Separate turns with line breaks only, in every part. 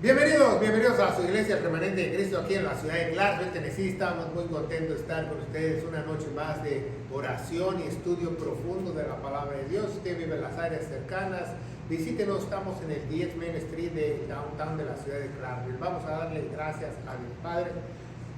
Bienvenidos a su iglesia Remanente de Cristo aquí en la ciudad de Clarksville, Tennessee. Estamos muy contentos de estar con ustedes una noche más de oración y estudio profundo de la palabra de Dios. Usted vive en las áreas cercanas, visítenos, estamos en el 10 Main Street de Downtown de la ciudad de Clarksville. Vamos a darle gracias a Dios Padre.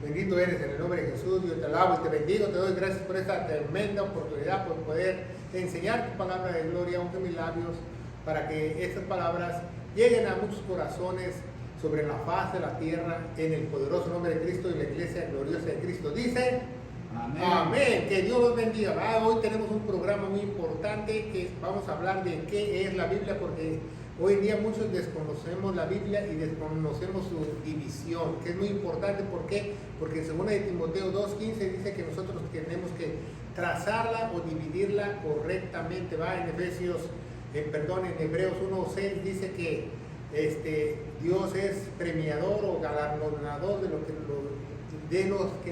Bendito eres en el nombre de Jesús. Yo te alabo y te bendigo, te doy gracias por esta tremenda oportunidad, por poder enseñar tu palabra de gloria, aunque mis labios, para que estas palabras lleguen a muchos corazones sobre la faz de la tierra, en el poderoso nombre de Cristo y la iglesia gloriosa de Cristo. Dice, amén. Amén. Que Dios los bendiga. Hoy tenemos un programa muy importante que vamos a hablar de qué es la Biblia, porque hoy en día muchos desconocemos la Biblia y desconocemos su división, que es muy importante. ¿Por qué? Porque en 2 de Timoteo 2:15 dice que nosotros tenemos que trazarla o dividirla correctamente. En Hebreos 1:6 dice que Dios es premiador o galardonador de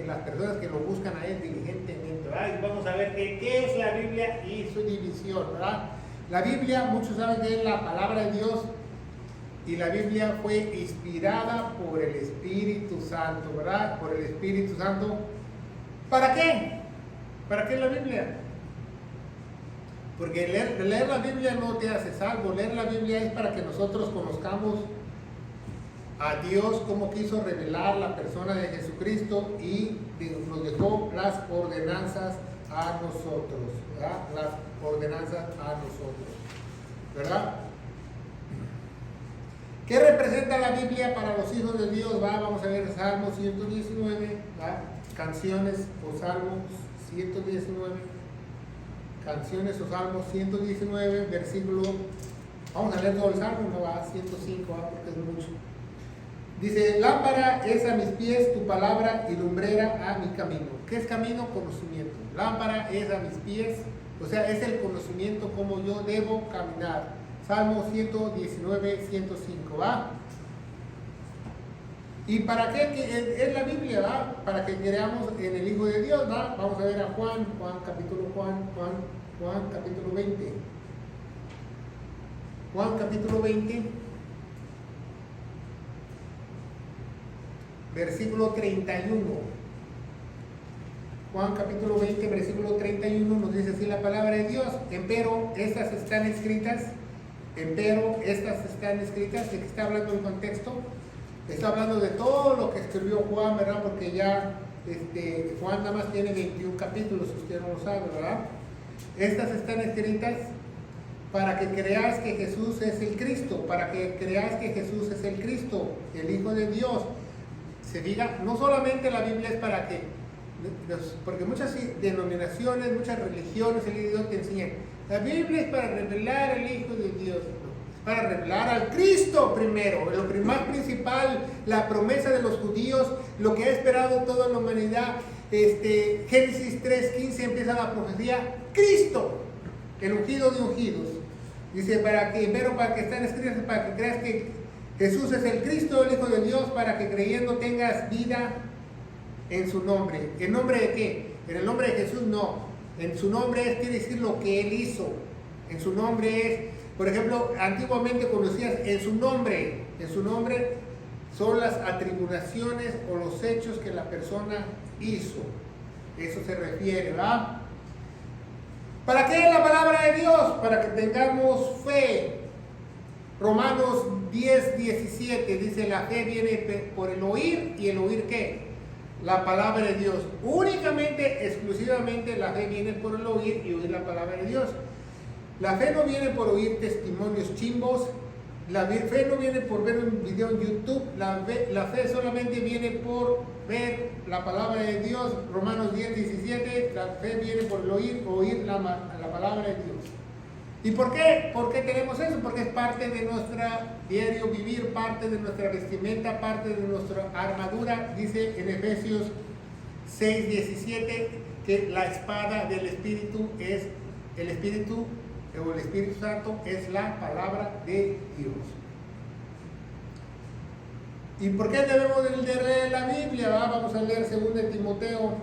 las personas que lo buscan a Él diligentemente, ¿verdad? Y vamos a ver qué es la Biblia y su división, ¿verdad? La Biblia, muchos saben que es la palabra de Dios, y la Biblia fue inspirada por el Espíritu Santo, ¿verdad? Por el Espíritu Santo. ¿Para qué? ¿Para qué la Biblia? Porque leer la Biblia no te hace salvo. Leer la Biblia es para que nosotros conozcamos a Dios, cómo quiso revelar la persona de Jesucristo y nos dejó las ordenanzas a nosotros, ¿verdad? Las ordenanzas a nosotros, ¿verdad? ¿Qué representa la Biblia para los hijos de Dios? Vamos a ver Salmo 119, ¿verdad? Canciones o Salmos 119. Canciones o Salmos 119, versículo, vamos a leer todo el Salmo, no va, 105, porque es mucho. Dice, lámpara es a mis pies tu palabra y lumbrera a mi camino. ¿Qué es camino? Conocimiento. Lámpara es a mis pies, o sea, es el conocimiento como yo debo caminar. Salmo 119, 105, ¿va? ¿Y para qué es la Biblia, va? Para que creamos en el Hijo de Dios, ¿va? Vamos a ver a Juan capítulo 20. Juan capítulo 20, versículo 31. Juan capítulo 20, versículo 31 nos dice así la palabra de Dios. Empero estas están escritas. ¿De qué está hablando el contexto? Está hablando de todo lo que escribió Juan, ¿verdad? Porque ya Juan nada más tiene 21 capítulos, usted no lo sabe, ¿verdad? Estas están escritas para que creas que Jesús es el Cristo, el Hijo de Dios. Se diga, no solamente la Biblia es para que, porque muchas denominaciones, muchas religiones, el Hijo de Dios te enseñan, la Biblia es para revelar al Hijo de Dios. Para revelar al Cristo primero, lo más principal, la promesa de los judíos, lo que ha esperado toda la humanidad. Génesis 3:15 empieza la profecía, Cristo, el ungido de ungidos. Dice, para que están escritas, para que creas que Jesús es el Cristo, el Hijo de Dios, para que creyendo tengas vida en su nombre. ¿En nombre de qué? En el nombre de Jesús no. En su nombre quiere decir lo que Él hizo. En su nombre es, por ejemplo, antiguamente conocías en su nombre son las atribuciones o los hechos que la persona hizo. Eso se refiere, ¿verdad? ¿Para qué es la palabra de Dios? Para que tengamos fe. Romanos 10:17 dice, la fe viene por el oír, y el oír ¿qué? La palabra de Dios. Únicamente, exclusivamente la fe viene por el oír y oír la palabra de Dios. La fe no viene por oír testimonios chimbos, la fe no viene por ver un video en YouTube, la fe solamente viene por ver la palabra de Dios. Romanos 10:17, la fe viene por el oír la palabra de Dios. ¿Y por qué? ¿Por qué tenemos eso? Porque es parte de nuestro diario vivir, parte de nuestra vestimenta, parte de nuestra armadura. Dice en Efesios 6:17 que la espada del Espíritu es el Espíritu Santo, es la palabra de Dios. ¿Y por qué debemos de leer la Biblia? Vamos a leer 2 de Timoteo.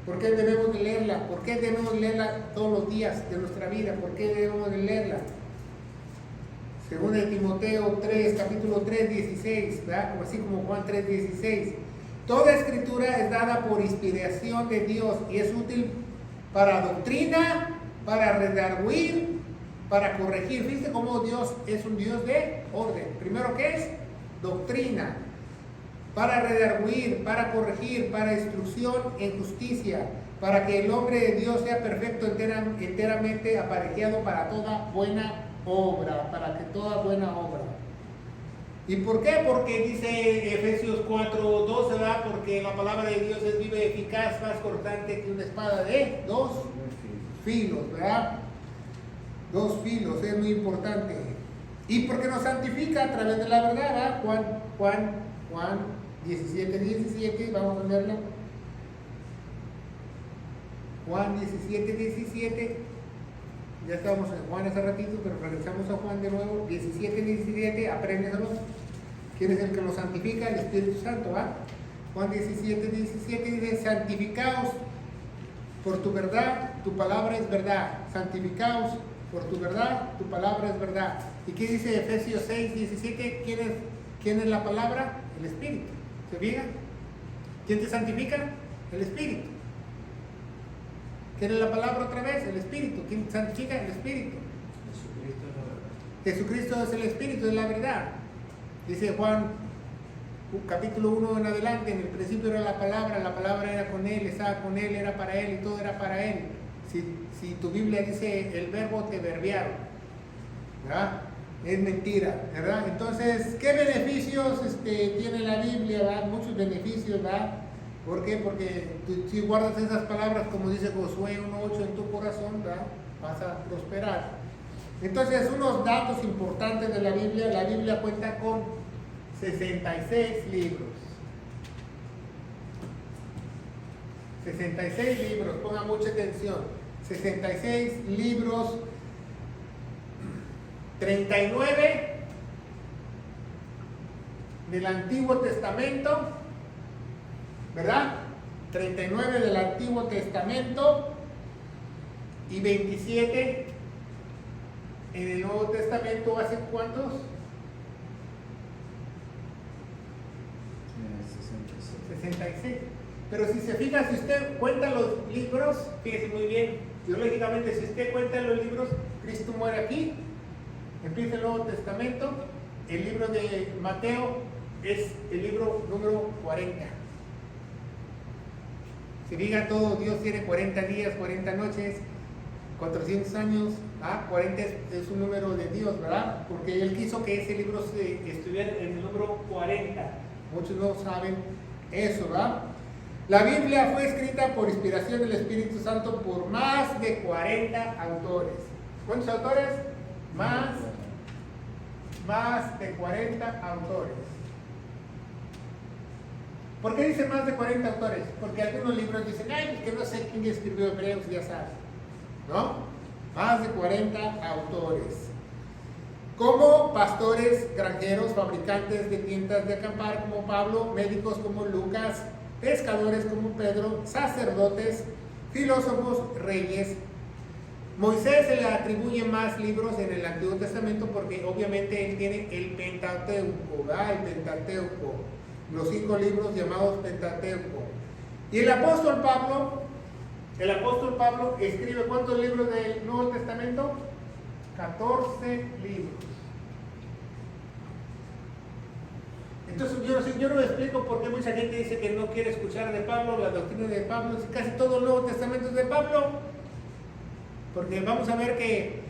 ¿Por qué debemos de leerla? ¿Por qué debemos leerla todos los días de nuestra vida? ¿Por qué debemos de leerla? Segunda de Timoteo 3, capítulo 3, 16, ¿verdad? Así como Juan 3, 16. Toda escritura es dada por inspiración de Dios y es útil para doctrina, para redarguir, para corregir. Fíjense cómo Dios es un Dios de orden. Primero, ¿qué es? Doctrina. Para redarguir, para corregir, para instrucción en justicia, para que el hombre de Dios sea perfecto, enteramente aparejado para toda buena obra, para que toda buena obra. ¿Y por qué? Porque dice Efesios 4:12, ¿verdad? Porque la palabra de Dios es viva y eficaz, más cortante que una espada de dos filos, ¿verdad? Dos filos, es muy importante. Y porque nos santifica a través de la verdad, ¿verdad? Juan 17:17, vamos a verlo. Juan 17:17. Ya estábamos en Juan hace ratito, pero regresamos a Juan de nuevo. 17:17, apréndelo. ¿Quién es el que nos santifica? El Espíritu Santo, ¿va? Juan 17:17 dice: santificaos por tu verdad, tu palabra es verdad. Santificaos por tu verdad, tu palabra es verdad. ¿Y qué dice Efesios 6:17? ¿Quién es la palabra? El Espíritu. ¿Se fijan? ¿Quién te santifica? El Espíritu. ¿Quién es la palabra otra vez? El Espíritu. ¿Quién santifica? El Espíritu.
Jesucristo es la verdad.
Jesucristo es el Espíritu, es la verdad. Dice Juan, capítulo 1 en adelante: en el principio era la palabra era con Él, estaba con Él, era para Él y todo era para Él. Si tu Biblia dice el verbo, te verbiaron, ¿verdad? Es mentira, ¿verdad? Entonces, ¿qué beneficios tiene la Biblia, ¿verdad? Muchos beneficios, ¿verdad? ¿Por qué? Porque si guardas esas palabras, como dice Josué 1:8, en tu corazón, ¿verdad? Vas a prosperar. Entonces, unos datos importantes de la Biblia cuenta con 66 libros. 66 libros, pongan mucha atención. 66 libros, 39 del Antiguo Testamento, ¿verdad? 39 del Antiguo Testamento y 27 en el Nuevo Testamento. ¿Hace cuántos? 66. Pero si se fija, si usted cuenta los libros, fíjese muy bien, teológicamente, si usted cuenta los libros, Cristo muere aquí, empieza el Nuevo Testamento, el libro de Mateo es el libro número 40. Si diga todo, Dios tiene 40 días, 40 noches, 400 años, 40 es un número de Dios, ¿verdad? Porque Él quiso que ese libro estuviera en el número 40. Muchos no saben eso, ¿verdad? La Biblia fue escrita por inspiración del Espíritu Santo por más de 40 autores. ¿Cuántos autores? Más de 40 autores. ¿Por qué dice más de 40 autores? Porque algunos libros dicen, ay, que no sé quién escribió Hebreos, ya sabes, ¿no? Más de 40 autores. Como pastores, granjeros, fabricantes de tiendas de acampar como Pablo, médicos como Lucas, pescadores como Pedro, sacerdotes, filósofos, reyes. Moisés se le atribuyen más libros en el Antiguo Testamento porque obviamente él tiene el Pentateuco, ¿verdad? El Pentateuco, los 5 libros llamados Pentateuco. Y el apóstol Pablo escribe ¿cuántos libros del Nuevo Testamento? 14 libros. Entonces yo no me explico por qué mucha gente dice que no quiere escuchar de Pablo, la doctrina de Pablo, si casi todo el Nuevo Testamento es de Pablo. Porque vamos a ver que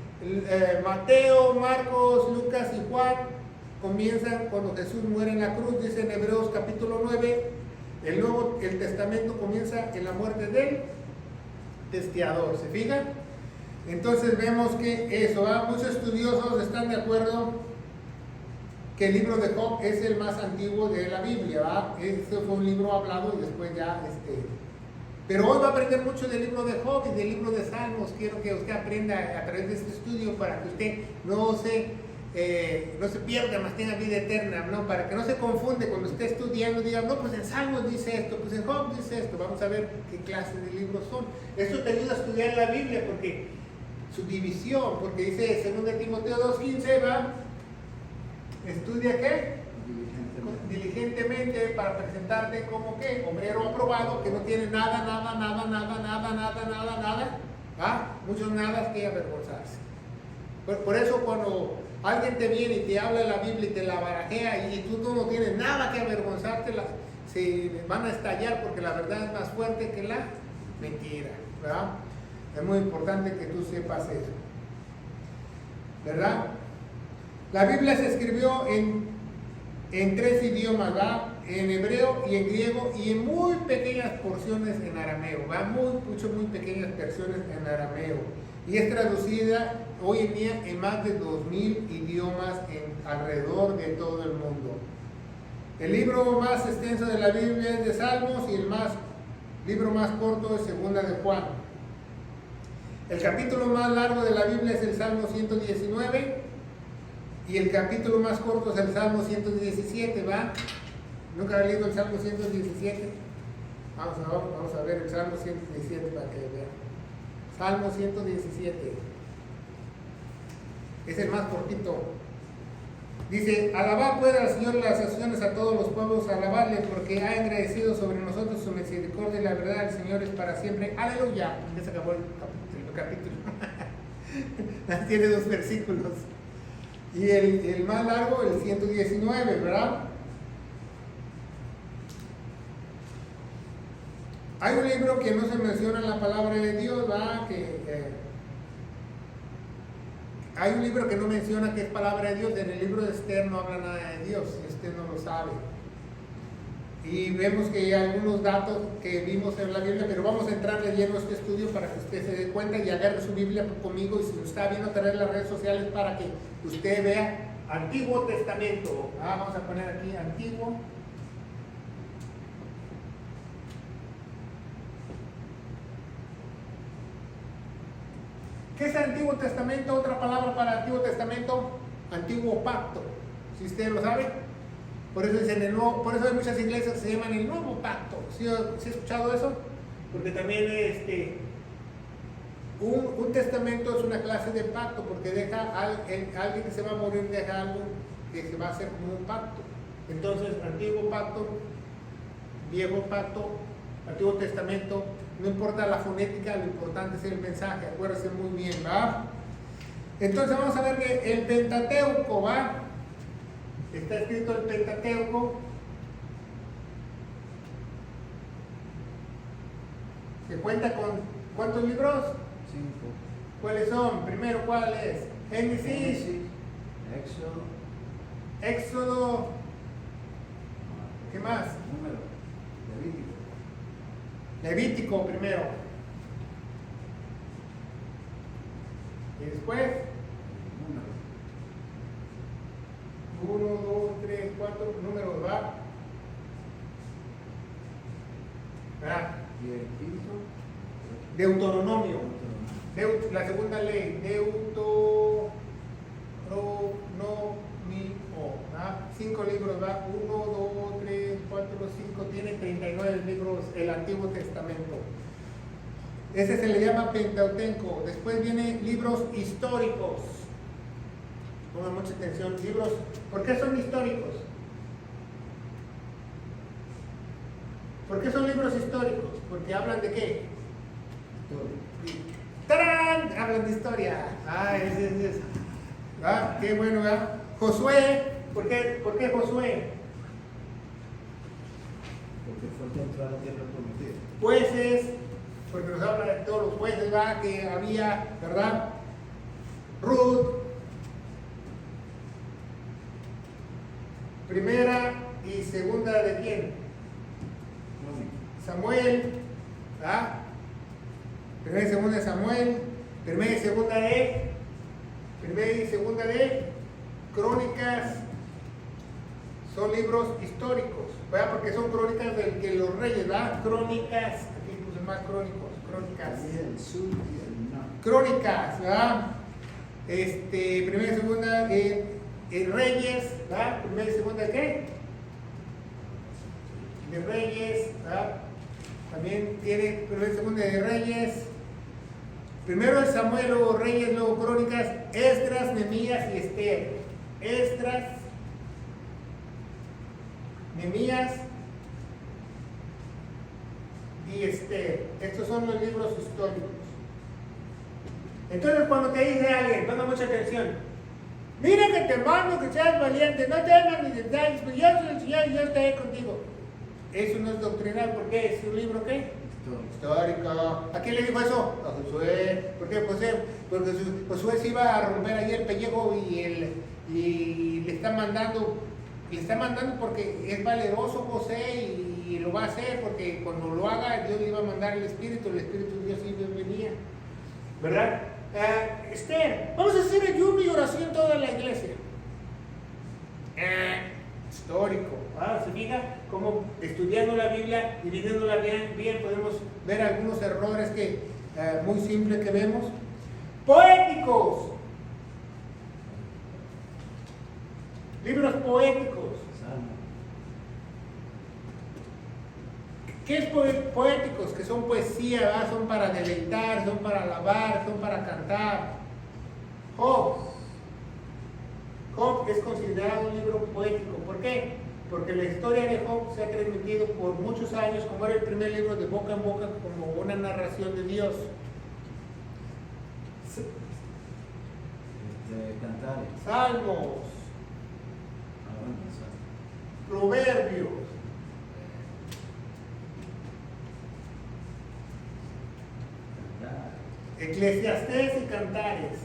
Mateo, Marcos, Lucas y Juan comienzan cuando Jesús muere en la cruz, dice en Hebreos capítulo 9, el Testamento comienza en la muerte del testiador, ¿se fijan? Entonces vemos que eso, muchos estudiosos están de acuerdo que el libro de Job es el más antiguo de la Biblia, ¿verdad? Este fue un libro hablado y después ya Pero hoy va a aprender mucho del libro de Job y del libro de Salmos. Quiero que usted aprenda a través de este estudio para que usted no se pierda, más tenga vida eterna, ¿no? Para que no se confunde cuando esté estudiando, diga, no, pues en Salmos dice esto, pues en Job dice esto. Vamos a ver qué clase de libros son. Esto te ayuda a estudiar la Biblia porque su división, porque dice 2 Timoteo 2:15, ¿va? Estudia ¿qué?
Diligentemente.
Diligentemente para presentarte como ¿qué? Obrero aprobado, que no tiene nada, ¿ah? Muchos nada que avergonzarse. Por eso cuando alguien te viene y te habla de la Biblia y te la barajea y tú no tienes nada que avergonzarte, se van a estallar porque la verdad es más fuerte que la mentira, ¿verdad? Es muy importante que tú sepas eso, ¿verdad? La Biblia se escribió en 3 idiomas, ¿verdad? En hebreo y en griego y en muy pequeñas porciones en arameo, ¿verdad? Muy pequeñas versiones en arameo. Y es traducida hoy en día en más de 2000 idiomas alrededor de todo el mundo. El libro más extenso de la Biblia es de Salmos y el libro más corto es Segunda de Juan. El capítulo más largo de la Biblia es el Salmo 119 y el capítulo más corto es el Salmo 117, ¿va? ¿Nunca han leído el Salmo 117? Vamos a ver el Salmo 117 para que vean. Salmo 117. Es el más cortito. Dice, alabad pues al Señor las naciones, a todos los pueblos, alabadle porque ha engrandecido sobre nosotros su misericordia y la verdad del Señor es para siempre. Aleluya. Ya se acabó el capítulo. Tiene 2 versículos. Y el más largo, el 119, ¿verdad? Hay un libro que no se menciona en la palabra de Dios, ¿verdad? Hay un libro que no menciona que es palabra de Dios. En el libro de Esther no habla nada de Dios, Esther no lo sabe. Y vemos que hay algunos datos que vimos en la Biblia, pero vamos a entrar leyendo este estudio para que usted se dé cuenta y agarre su Biblia conmigo. Y si nos está viendo, traer las redes sociales para que usted vea Antiguo Testamento. Vamos a poner aquí Antiguo. ¿Qué es el Antiguo Testamento? Otra palabra para Antiguo Testamento, Antiguo Pacto. Si usted lo sabe, por eso dicen el nuevo, por eso hay muchas iglesias que se llaman el Nuevo Pacto. ¿Sí ha escuchado eso? Porque también un testamento es una clase de pacto, porque deja alguien que se va a morir, deja algo que se va a hacer como un pacto. Entonces, Antiguo Pacto, Viejo Pacto, Antiguo Testamento. No importa la fonética, lo importante es el mensaje, acuérdense muy bien, ¿va? Entonces vamos a ver que el Pentateuco, ¿va? Está escrito el Pentateuco. Se cuenta con ¿cuántos libros?
5.
¿Cuáles son? Primero, ¿cuál es? Génesis, Éxodo, ¿qué más?
Número.
Levítico primero. Y después, 1, 2, 3, 4 números, ¿va? ¿Verdad?
Y el quinto.
Deuteronomio. La segunda ley, Deuteronomio. 5 libros, ¿va? 1, 2, 3, 4, 5, tiene 39 libros el Antiguo Testamento. Ese se le llama Pentateuco. Después vienen libros históricos. Pongan mucha atención, libros. ¿Por qué son históricos? ¿Por qué son libros históricos? Porque hablan de qué. ¡Tarán! Hablan de historia. Ese. ¿Ah? Qué bueno, ¿verdad? Josué. ¿Por qué Josué?
Porque fue que entró a la tierra prometida.
Jueces, porque nos habla de todos los jueces, ¿verdad? Que había, ¿verdad? Ruth. Primera y segunda de quién? Samuel, ¿verdad? Primera y segunda de Samuel. Primera y segunda de Crónicas. Son libros históricos, ¿verdad? Porque son crónicas de los reyes, ¿verdad? Crónicas, aquí puse más crónicas.
Y el sur y el norte.
Crónicas, ¿verdad? Primera y segunda de Reyes, ¿verdad? Primera y segunda de ¿qué? De Reyes, ¿verdad? También tiene primera y segunda de Reyes. Primero es Samuel, luego Reyes, luego Crónicas, Esdras, Nehemías y Esther. Esdras, Nehemías y Esther. Estos son los libros históricos. Entonces, cuando te dice alguien, ponga mucha atención, mira que te mando que seas valiente, no temas ni desmayes, pues yo soy el Señor y yo estaré contigo. Eso no es doctrinal, ¿por qué? ¿Es un libro qué? Histórico. ¿A quién le dijo eso? A Josué. ¿Por qué? Porque Josué se iba a romper ahí el pellejo y le está mandando porque es valeroso José y lo va a hacer porque cuando lo haga Dios le iba a mandar el Espíritu de Dios sí venía. ¿Verdad? Esther, vamos a hacer ayuno y oración toda la iglesia. Histórico. ¿Se fija cómo estudiando la Biblia y viviéndola bien podemos ver algunos errores muy simples que vemos? Poéticos. Libros poéticos. ¿Qué es poéticos? Que son poesía, ¿verdad? Son para deleitar, son para alabar, son para cantar. Job es considerado un libro poético. ¿Por qué? Porque la historia de Job se ha transmitido por muchos años, como era el primer libro de boca en boca, como una narración de Dios.
Cantares.
Salmos, proverbios, Eclesiastés y Cantares.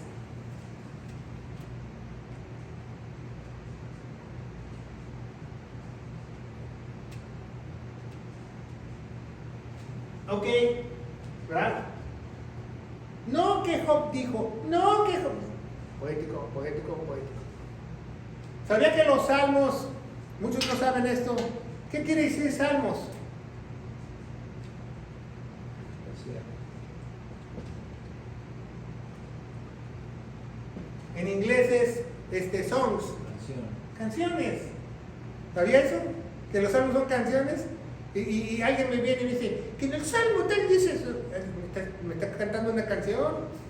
Ok, ¿verdad? No que Job dijo, no que Job. Poético. ¿Sabía que los salmos, muchos no saben esto? ¿Qué quiere decir salmos? En inglés es songs. Canciones. ¿Sabía eso? Que los salmos son canciones. Y alguien me viene y me dice, que en el salmo tal dice eso. Me está cantando una canción.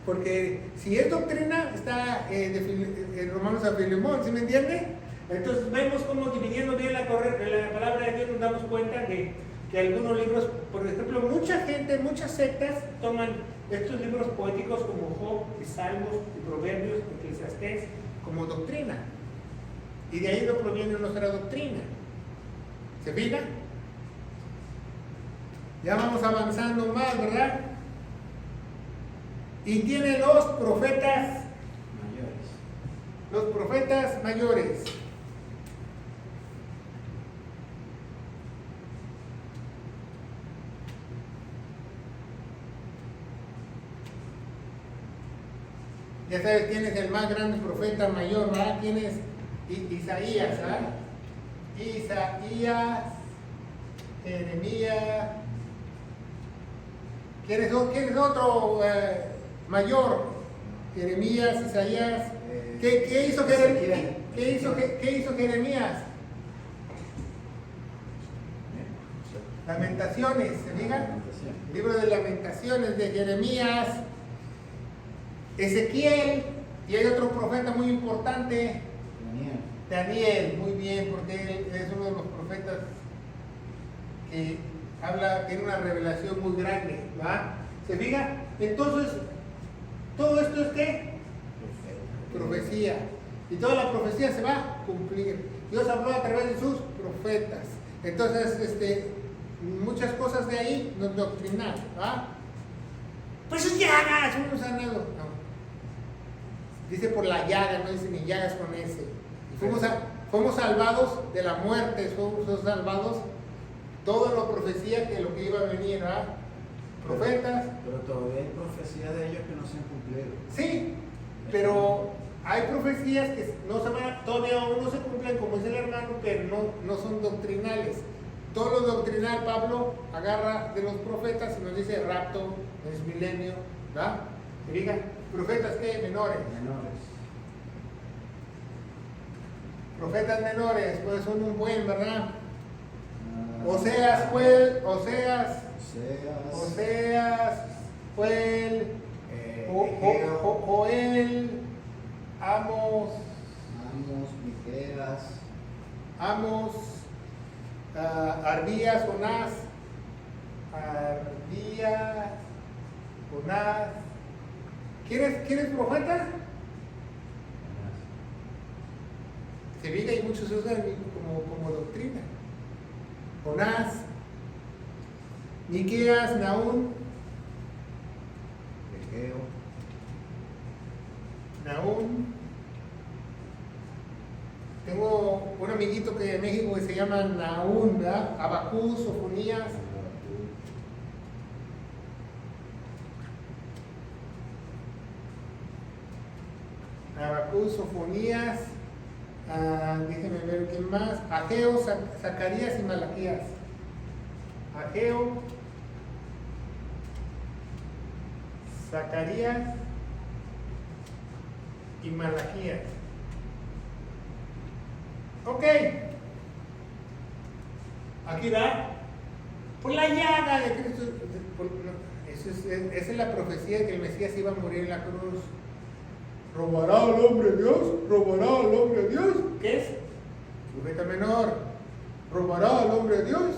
Porque si es doctrina, está en Romanos a Filemón, ¿sí me entiende? Entonces vemos cómo dividiendo bien la palabra de Dios nos damos cuenta que algunos libros, por ejemplo, mucha gente, muchas sectas toman estos libros poéticos como Job y Salmos y Proverbios, Eclesiastés, como doctrina. Y de ahí no proviene nuestra doctrina. ¿Se fija? Ya vamos avanzando más, ¿verdad? Y tiene los profetas mayores. Los profetas mayores. Ya sabes quién es el más grande profeta mayor, ¿verdad? ¿Quién es? Isaías, ¿verdad? Isaías, Jeremías. ¿Quién es otro mayor? Jeremías, Isaías. ¿Qué hizo Jeremías? ¿Qué hizo Jeremías? Lamentaciones, ¿se fijan? El libro de Lamentaciones de Jeremías, Ezequiel, y hay otro profeta muy importante, Daniel, muy bien, porque él es uno de los profetas que tiene una revelación muy grande, ¿va? ¿Se fija? Entonces, ¿todo esto es qué? Profecía. Y toda la profecía se va a cumplir. Dios habló a través de sus profetas. Entonces, muchas cosas de ahí no es doctrinal, ¿va? Pues es llagas, uno sanado. No. Dice por la llaga, no dice ni llagas con ese. Fuimos salvados de la muerte, fuimos salvados toda la profecía que lo que iba a venir, ¿verdad? Profetas.
Pero todavía hay profecías de ellos que no se han cumplido.
Sí, pero hay profecías que todavía aún no se cumplen, como dice el hermano, pero no son doctrinales. Todo lo doctrinal Pablo agarra de los profetas y nos dice rapto, es milenio, ¿verdad? Y diga, profetas ¿qué? Menores. Profetas menores, pues son un buen, ¿verdad? Oseas, Joel, Amos,
Miqueas,
Amos, Ardías, Jonás, Ardías, Jonás. ¿Quién es profeta? Se ve que hay muchos usan como doctrina. Jonás, Miqueas, Nahum, Nahum. Tengo un amiguito que de México que se llama Nahum, ¿verdad? Abacús, Sofonías. Abacús, Sofonías. Déjenme ver quién más. Ageo, Zacarías y Malaquías. Ageo, Zacarías y Malaquías. Ok. Aquí va. Por la llaga de Cristo. Esa es la profecía de que el Mesías iba a morir en la cruz. ¿Robará al hombre Dios? ¿Robará al hombre Dios? ¿Qué es? Profeta menor. ¿Robará al hombre Dios?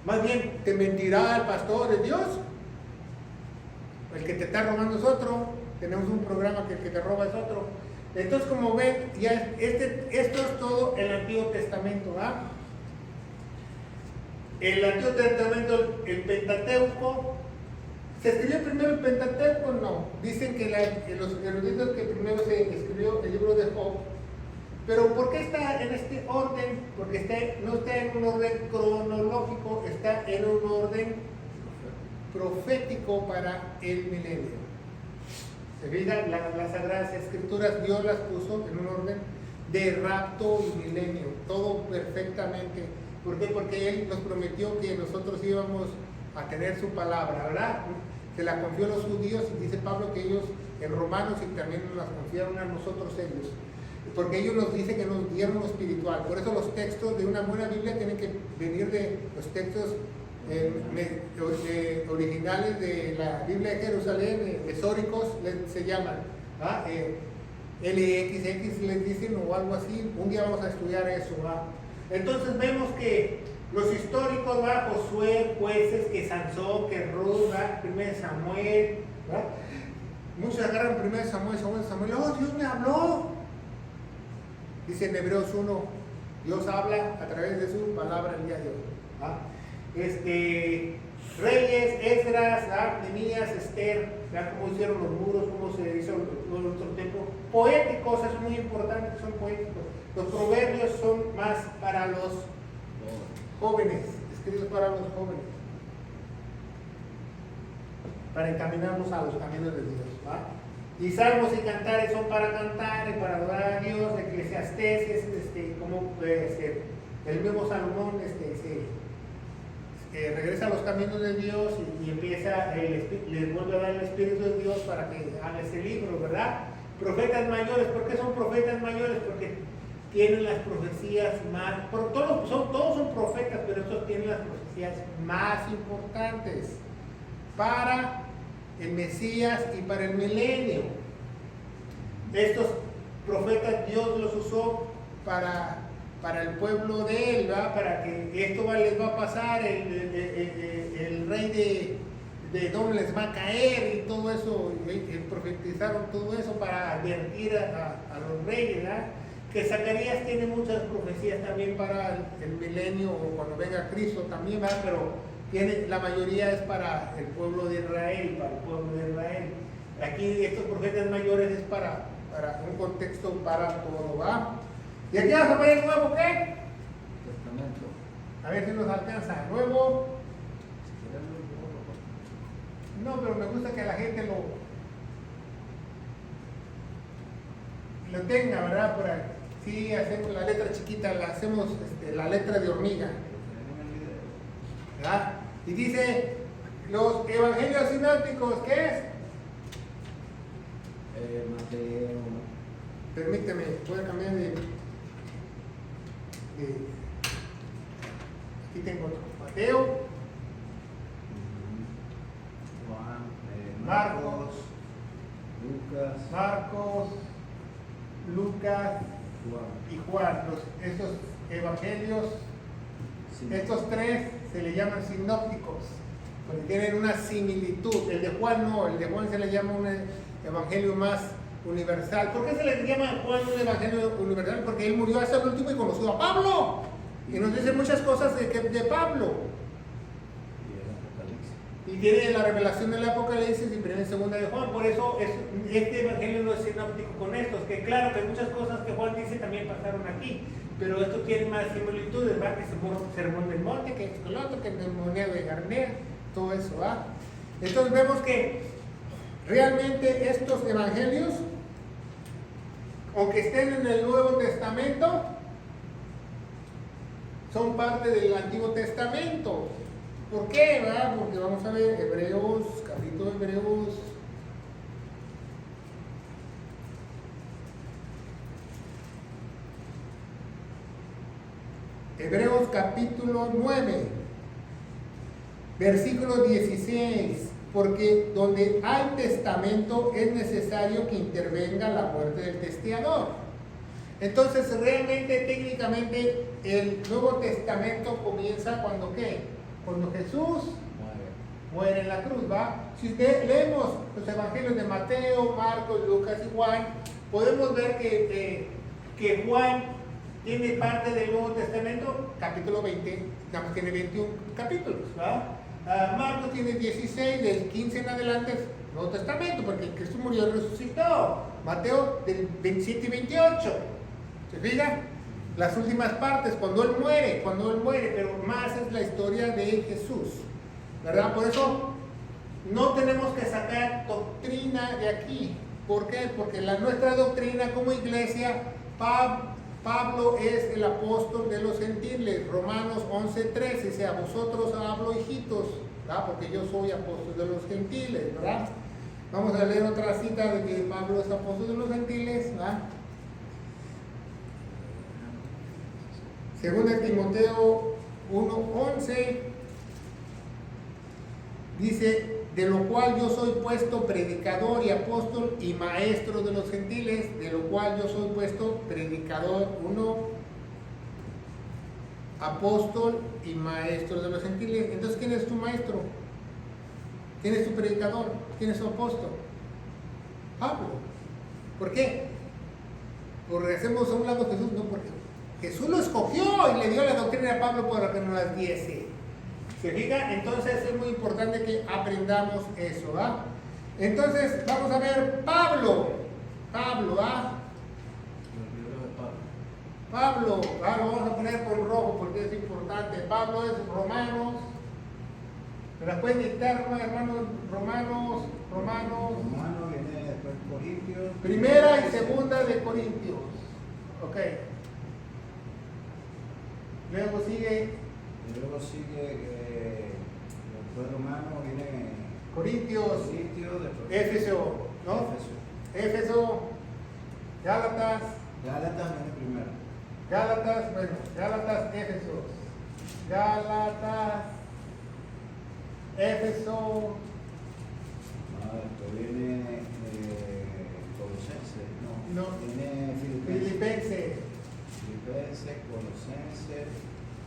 Más bien, ¿te mentirá el pastor de Dios? El que te está robando es otro. Tenemos un programa que el que te roba es otro. Entonces, como ven, ya esto es todo el Antiguo Testamento, ¿verdad? El Antiguo Testamento, el Pentateuco. ¿Se escribió primero el Pentateuco? No. Dicen que los eruditos que primero se escribió el libro de Job. Pero ¿por qué está en este orden? Porque no está en un orden cronológico, está en un orden profético para el milenio. Se fijan, las Sagradas Escrituras Dios las puso en un orden de rapto y milenio, todo perfectamente. ¿Por qué? Porque Él nos prometió que nosotros íbamos a tener su palabra, ¿verdad? Se la confió a los judíos y dice Pablo que ellos en Romanos y también nos las confiaron a nosotros ellos. Porque ellos nos dicen que nos dieron lo espiritual. Por eso los textos de una buena Biblia tienen que venir de los textos originales de la Biblia de Jerusalén, mesóricos se llaman. LXX les dicen o algo así. Un día vamos a estudiar eso. Entonces vemos que los históricos, Josué, Jueces, que Sansón, que Ruth, 1 Samuel. Muchos agarran 1 Samuel, oh, Dios me habló. Dice en Hebreos 1, Dios habla a través de su palabra el día de hoy. Reyes, Esdras, Nehemías, Esther, vean cómo hicieron los muros, cómo se hizo nuestro templo. Poéticos, es muy importante que son poéticos. Los proverbios son más para los jóvenes, escritos para los jóvenes, para encaminarnos a los caminos de Dios. Y salmos y cantares son para cantar y para adorar a Dios. Eclesiastés es como el mismo Salomón regresa a los caminos de Dios y empieza, les vuelve a dar el Espíritu de Dios para que haga ese libro, ¿verdad? Profetas mayores, ¿por qué son profetas mayores? Porque tienen las profecías más, todos son profetas, pero estos tienen las profecías más importantes para el Mesías y para el milenio. Estos profetas Dios los usó para el pueblo de Él, ¿verdad? Para que esto les va a pasar, el rey de Edom les va a caer y todo eso, y profetizaron todo eso para advertir a los reyes, ¿verdad? Que Zacarías tiene muchas profecías también para el milenio o cuando venga Cristo también, ¿verdad? Pero la mayoría es para el pueblo de Israel, Aquí estos profetas mayores es para un contexto para todo, ¿va? Y aquí vamos a ver el nuevo, ¿qué?
Testamento.
A ver si nos alcanza. Nuevo. No, pero me gusta que la gente lo tenga, ¿verdad? Por ahí. Sí, hacemos la letra chiquita, hacemos la letra de hormiga. ¿Verdad? Y dice, los evangelios sinópticos, ¿qué es?
Mateo.
Permíteme, voy a cambiar de aquí tengo otro. Mateo,
Juan,
Marcos,
Lucas,
y Juan. Estos evangelios,
Sí.
estos tres se le llaman sinópticos, porque tienen una similitud. El de Juan no, el de Juan se le llama un evangelio más universal. ¿Por qué se le llama a Juan un evangelio universal? Porque él murió hasta el último y conoció a Pablo. Y nos dice muchas cosas de Pablo.
Y el Apocalipsis.
Y tiene la revelación del Apocalipsis y primera y segunda de Juan. Por eso este evangelio no es sinóptico con estos. Que claro que muchas cosas que Juan dice también pasaron aquí. Pero esto tiene más similitudes, ¿va? Que sermón del monte, que esto, que el otro, que el demonio de Garnea, todo eso, ¿va? Entonces vemos que realmente estos evangelios, aunque estén en el Nuevo Testamento, son parte del Antiguo Testamento. ¿Por qué? ¿Verdad? Porque vamos a ver Hebreos, capítulo de Hebreos. Hebreos capítulo 9, versículo 16. Porque donde hay testamento es necesario que intervenga la muerte del testigador. Entonces, realmente, técnicamente, el Nuevo Testamento comienza cuando ¿qué? Cuando Jesús muere en la cruz, ¿va? Si leemos los evangelios de Mateo, Marcos, Lucas y Juan, podemos ver que Juan tiene parte del Nuevo Testamento, capítulo 20, nada más tiene 21 capítulos, ¿va? Marcos tiene 16, del 15 en adelante es Nuevo Testamento, porque Cristo murió y resucitó. Mateo del 27 y 28. ¿Se fija? Las últimas partes, cuando Él muere, pero más es la historia de Jesús, ¿verdad? Por eso no tenemos que sacar doctrina de aquí. ¿Por qué? Porque nuestra doctrina como iglesia, Pablo es el apóstol de los gentiles. Romanos 11:13 dice: a vosotros hablo, hijitos, ¿verdad? Porque yo soy apóstol de los gentiles, ¿verdad? Vamos a leer otra cita de que Pablo es apóstol de los gentiles, ¿verdad? Segunda Timoteo 1:11 dice: de lo cual yo soy puesto predicador y apóstol y maestro de los gentiles, de lo cual yo soy puesto predicador, apóstol y maestro de los gentiles. Entonces, ¿quién es tu maestro? ¿Quién es tu predicador? ¿Quién es tu apóstol? Pablo. ¿Por qué? Porque hacemos a un lado a Jesús, no, porque Jesús lo escogió y le dio la doctrina a Pablo para que nos las diese. ¿Se fija? Entonces es muy importante que aprendamos eso, ¿va? Entonces vamos a ver Pablo, ¿va?
El libro de Pablo.
Pablo, ¿va? Lo vamos a poner con rojo porque es importante. Pablo es Romanos. ¿Me las pueden dictar, hermanos? Romanos.
Romano viene después Corintios.
Primera y segunda de Corintios. Ok. Luego sigue
Y luego sigue, después Romano viene
Corintios,
después
Éfeso, ¿no? Éfeso, Gálatas,
Gálatas viene primero.
Gálatas, Éfesos. Gálatas, Éfeso,
Después viene Colosenses, no. Viene
Filipenses,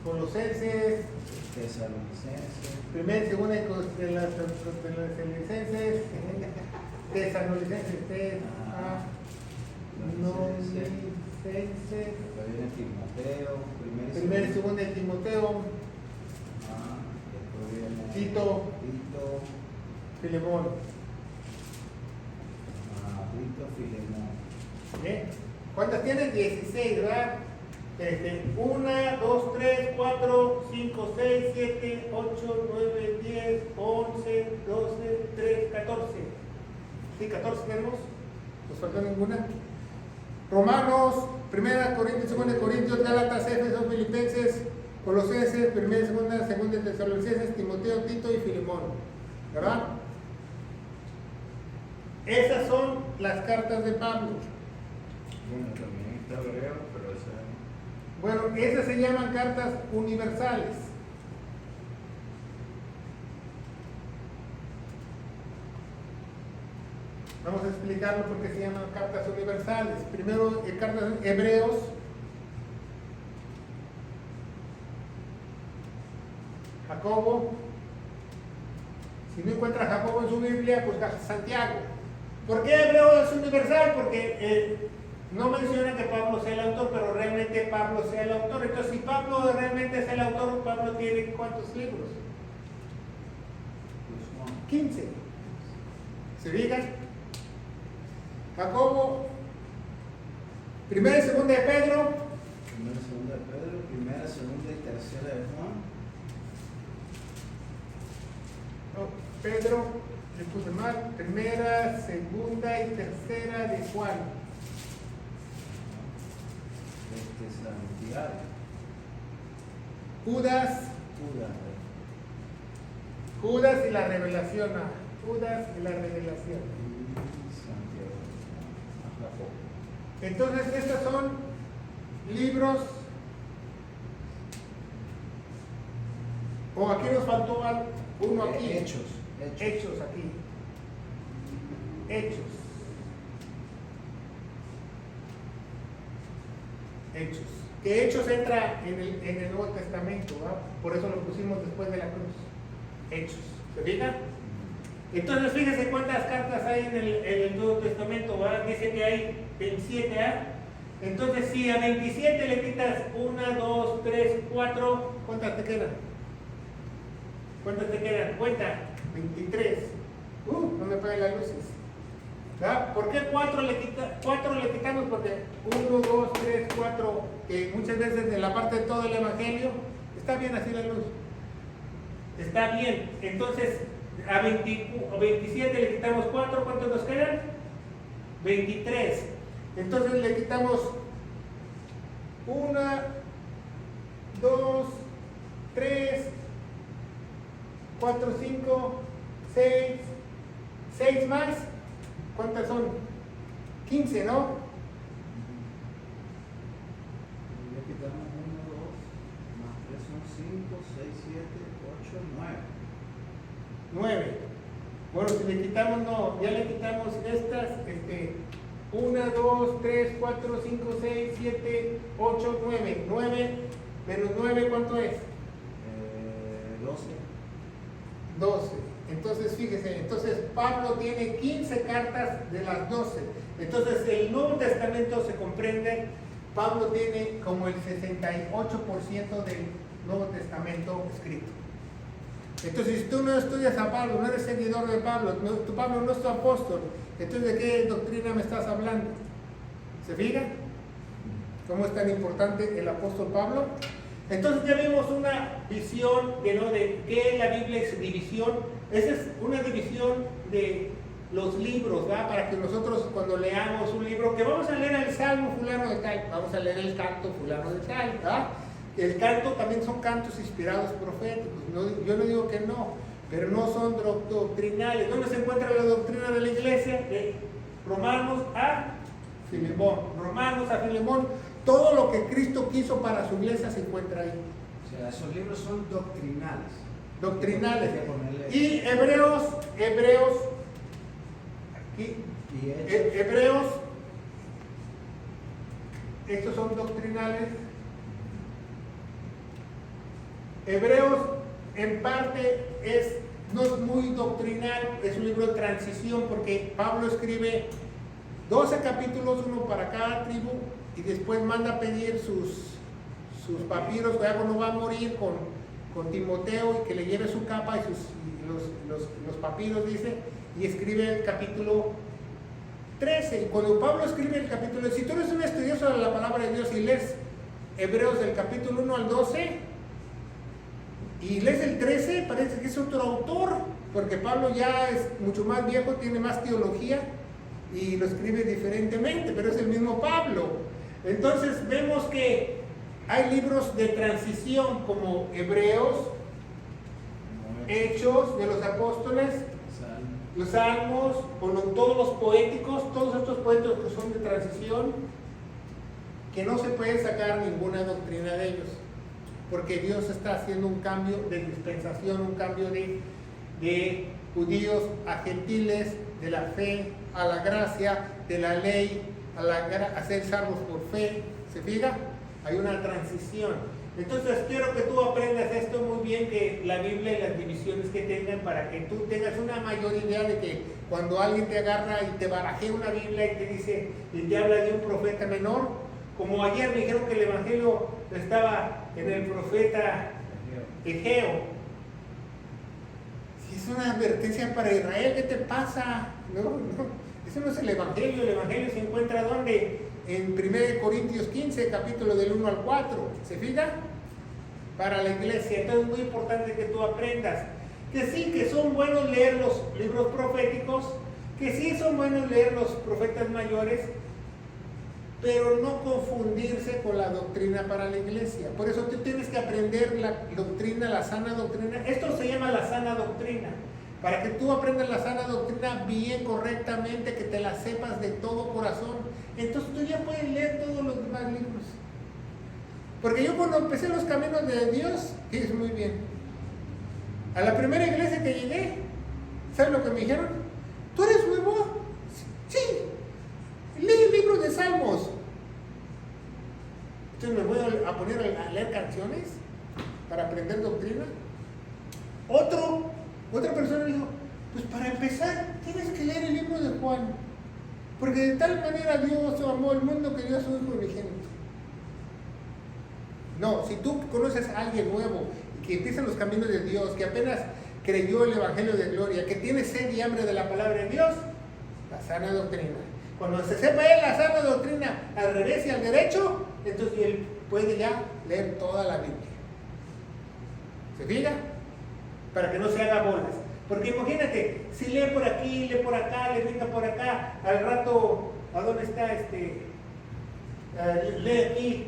Colosenses,
Tesalonicenses,
primera y segunda de Tesalonicenses, Tesalonicenses,
después viene Timoteo,
primera y segunda de Timoteo,
después viene
Tito, Filemón.
Filemón.
¿Bien? ¿Cuántas tienes? 16, ¿verdad? 1, 2, 3, 4, 5, 6, 7, 8, 9, 10, 11, 12, 13, 14. Sí, 14 tenemos. ¿Nos faltó ninguna? Romanos, 1 Corintios, 2 Corintios, Gálatas, Éfesos, Filipenses, Colosenses, 1 y 2 Tesalonicenses, Timoteo, Tito y Filemón. ¿Verdad? Esas son las cartas de Pablo.
Bueno, también está Hebreo, pero esa
Bueno, esas se llaman cartas universales. Vamos a explicarlo porque se llaman cartas universales. Primero, cartas Hebreos. Jacobo. Si no encuentra Jacobo en su Biblia, busca Santiago. ¿Por qué Hebreo es universal? Porque no menciona que Pablo sea el autor, pero realmente Pablo sea el autor. Entonces, si Pablo realmente es el autor, Pablo tiene ¿cuántos libros? 15. ¿Se fijan? Jacobo, primera y segunda de Pedro.
Primera y segunda de Pedro, primera, segunda y tercera de Juan.
No, Pedro, le puse mal. Primera, segunda y tercera de Juan.
Santiago.
Judas. Judas y la revelación. Judas y la revelación.
Santiago. Jacobo.
Entonces, estos son libros. O aquí nos faltó uno aquí.
Hechos.
Hechos aquí. Hechos. Que Hechos entra en el Nuevo Testamento, ¿verdad? Por eso lo pusimos después de la cruz. Hechos. ¿Se fijan? Entonces, fíjense cuántas cartas hay en el Nuevo Testamento, ¿verdad? Dice que hay 27, ¿ah? Entonces, si a 27 le quitas 1, 2, 3, 4, ¿cuántas te quedan? ¿Cuántas te quedan? Cuenta. 23. No me peguen las luces. ¿Verdad? ¿Por qué 4 le quitamos? Porque 1, 2, 3, 4, que muchas veces en la parte de todo el Evangelio, está bien así la luz. Está bien. Entonces, a 27 le quitamos 4, ¿cuántos nos quedan? 23. Entonces le quitamos 1, 2, 3, 4, 5, 6 más. ¿Cuántas son? 15, ¿no?
Le quitamos 1, 2, más 3 son 5, 6, 7, 8, 9.
9. Bueno, si le quitamos, no, ya le quitamos estas, 1, 2, 3, 4, 5, 6, 7, 8, 9. 9 menos 9, ¿cuánto es?
12.
12. Entonces, fíjese, Pablo tiene 15 cartas de las 12. Entonces, el Nuevo Testamento se comprende, Pablo tiene como el 68% del Nuevo Testamento escrito. Entonces, si tú no estudias a Pablo, no eres seguidor de Pablo, Pablo no es tu apóstol, entonces, ¿de qué doctrina me estás hablando? ¿Se fijan? ¿Cómo es tan importante el apóstol Pablo? Entonces ya vimos una visión de qué es la Biblia y su división. Esa es una división de los libros, ¿verdad? Para que nosotros cuando leamos un libro, que vamos a leer el Salmo fulano de tal, vamos a leer el canto fulano de tal, ¿verdad? El canto también son cantos inspirados proféticos, yo no digo que no, pero no son doctrinales. ¿Dónde se encuentra la doctrina de la iglesia? De Romanos a Filemón. Romanos a Filemón. Todo lo que Cristo quiso para su iglesia se encuentra ahí.
O sea, esos libros son doctrinales.
Doctrinales.
Hay que ponerle-
Y Hebreos, aquí,
Y Hechos.
Hebreos, estos son doctrinales. Hebreos en parte no es muy doctrinal, es un libro de transición porque Pablo escribe 12 capítulos, uno para cada tribu, y después manda a pedir sus papiros, cuando va a morir con Timoteo, y que le lleve su capa y los papiros, dice, y escribe el capítulo 13. Y cuando Pablo escribe el capítulo, si tú eres un estudioso de la palabra de Dios y lees Hebreos del capítulo 1 al 12, y lees el 13, parece que es otro autor, porque Pablo ya es mucho más viejo, tiene más teología, y lo escribe diferentemente, pero es el mismo Pablo. Entonces vemos que hay libros de transición como Hebreos, Hechos de los Apóstoles, los Salmos, todos los poéticos, todos estos poetas que son de transición, que no se puede sacar ninguna doctrina de ellos, porque Dios está haciendo un cambio de dispensación, un cambio de judíos a gentiles, de la fe a la gracia, de la ley a ser salvos por fe. ¿Se fija? Hay una transición. Entonces quiero que tú aprendas esto muy bien, que la Biblia y las divisiones que tengan, para que tú tengas una mayor idea de que cuando alguien te agarra y te barajea una Biblia y te dice y te habla de un profeta menor, como ayer me dijeron que el Evangelio estaba en el profeta Egeo. Si es una advertencia para Israel, ¿qué te pasa? No, eso no es el Evangelio se encuentra ¿dónde? En 1 Corintios 15, capítulo del 1 al 4, ¿se fija? Para la iglesia. Entonces es muy importante que tú aprendas que sí, que son buenos leer los libros proféticos, que sí son buenos leer los profetas mayores, pero no confundirse con la doctrina para la iglesia. Por eso tú tienes que aprender la doctrina, la sana doctrina. Esto se llama la sana doctrina. Para que tú aprendas la sana doctrina bien, correctamente, que te la sepas de todo corazón, entonces tú ya puedes leer todos los demás libros. Porque yo cuando empecé los caminos de Dios, es muy bien. A la primera iglesia que llegué, ¿sabes lo que me dijeron? ¿Tú eres nuevo? Sí. Lee libros de salmos. Entonces me voy a poner a leer canciones para aprender doctrina. Otra persona dijo, pues para empezar tienes que leer el libro de Juan, porque de tal manera Dios amó el mundo que dio a su Hijo unigénito. No, si tú conoces a alguien nuevo que empieza en los caminos de Dios, que apenas creyó el Evangelio de Gloria, que tiene sed y hambre de la palabra de Dios, la sana doctrina. Cuando se sepa él la sana doctrina al revés y al derecho, entonces él puede ya leer toda la Biblia. ¿Se fija? Para que no se haga bolas. Porque imagínate, si lee por aquí, lee por acá, le brinca por acá, al rato, ¿a dónde está lee aquí,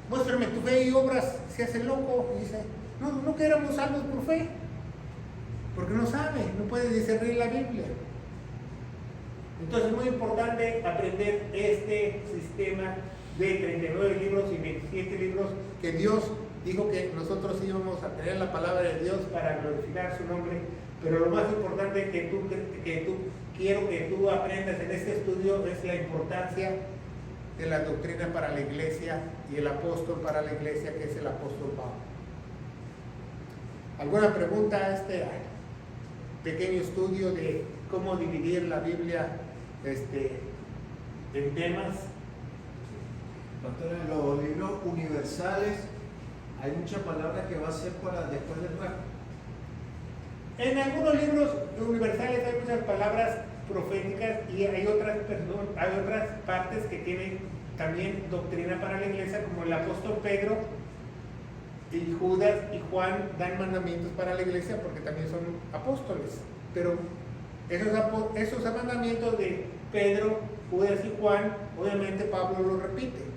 muéstrame tu fe y obras, se hace loco, y dice, no que éramos salvos por fe, porque no sabe, no puede discernir la Biblia. Entonces es muy importante aprender este sistema de 39 libros y 27 libros que Dios dijo que nosotros íbamos a tener la palabra de Dios para glorificar su nombre. Pero lo más importante que quiero que tú aprendas en este estudio es la importancia de la doctrina para la iglesia y el apóstol para la iglesia, que es el apóstol Pablo. ¿Alguna pregunta a este pequeño estudio de cómo dividir la Biblia en temas?
Pastor, en los libros universales hay muchas palabras que va a ser para después del rapto.
En algunos libros universales hay muchas palabras proféticas y hay otras partes que tienen también doctrina para la iglesia, como el apóstol Pedro y Judas y Juan dan mandamientos para la iglesia porque también son apóstoles. Pero esos mandamientos de Pedro, Judas y Juan, obviamente Pablo los repite.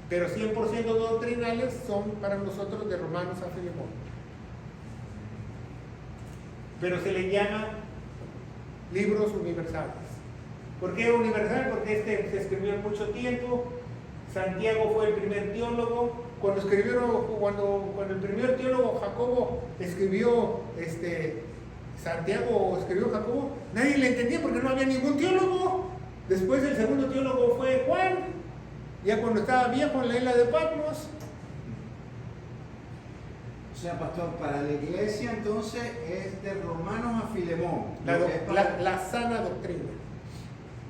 Pero 100% doctrinales son para nosotros de Romanos a Filemón. Pero se le llama libros universales. ¿Por qué universal? Porque se escribió en mucho tiempo. Santiago fue el primer teólogo. Cuando el primer teólogo Jacobo escribió, Santiago escribió Jacobo, nadie le entendía porque no había ningún teólogo. Después el segundo teólogo fue Juan. Ya cuando estaba viejo en la isla de Patmos.
O sea, pastor, para la iglesia entonces es de Romanos a Filemón.
La sana doctrina.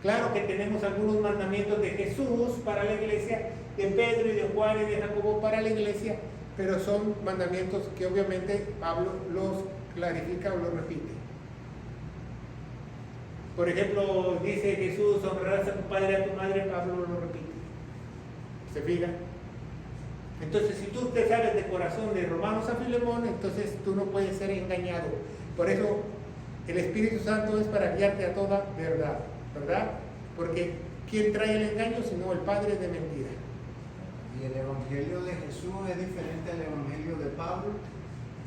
Claro que tenemos algunos mandamientos de Jesús para la iglesia, de Pedro y de Juan y de Jacobo para la iglesia, pero son mandamientos que obviamente Pablo los clarifica o los repite. Por ejemplo, dice Jesús, honrarás a tu padre y a tu madre, Pablo lo repite. ¿Se fija? Entonces, si tú te sabes de corazón de Romanos a Filemón, entonces tú no puedes ser engañado. Por eso el Espíritu Santo es para guiarte a toda verdad, ¿verdad? Porque ¿quién trae el engaño sino el padre de mentira?
¿Y el Evangelio de Jesús es diferente al Evangelio de Pablo?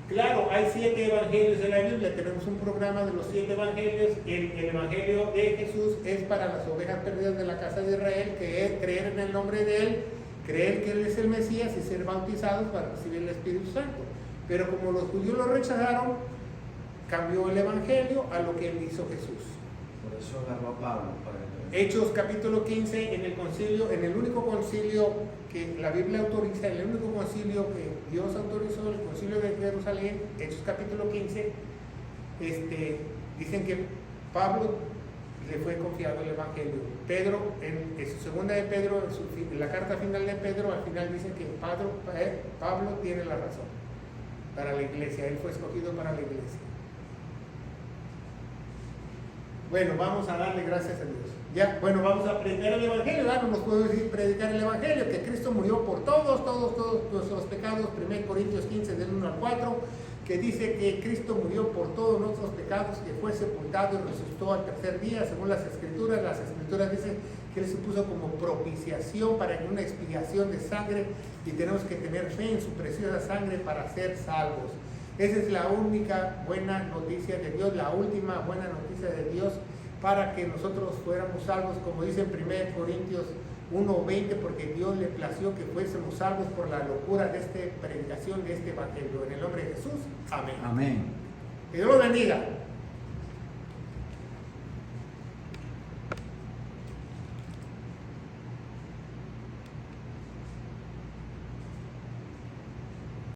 Claro, hay 7 evangelios en la Biblia, tenemos un programa de los 7 evangelios. El evangelio de Jesús es para las ovejas perdidas de la casa de Israel, que es creer en el nombre de Él, creer que Él es el Mesías y ser bautizados para recibir el Espíritu Santo. Pero como los judíos lo rechazaron, cambió el evangelio a lo que hizo Jesús.
Por eso agarró a Pablo para que
Hechos capítulo 15, en el concilio, en el único concilio que la Biblia autoriza, el único concilio que Dios autorizó, el concilio de Jerusalén, Hechos capítulo 15, dicen que Pablo le fue confiado el evangelio. Pedro, en su segunda de Pedro, en la carta final de Pedro, al final dicen que Pablo tiene la razón para la iglesia, él fue escogido para la iglesia. Bueno, vamos a darle gracias a Dios. Ya, bueno, vamos a predicar el evangelio, ¿verdad? No nos puedo decir predicar el evangelio, que Cristo murió por todos nuestros pecados. 1 Corintios 15, del 1 al 4, que dice que Cristo murió por todos nuestros pecados, que fue sepultado y resucitó al tercer día, según las escrituras. Las escrituras dicen que Él se puso como propiciación para que una expiación de sangre, y tenemos que tener fe en su preciosa sangre para ser salvos. Esa es la única buena noticia de Dios, la última buena noticia de Dios para que nosotros fuéramos salvos, como dice en 1 Corintios 1:20, porque Dios le plació que fuésemos salvos por la locura de esta predicación de este evangelio. En el nombre de Jesús, amén.
Amén.
Que Dios los bendiga.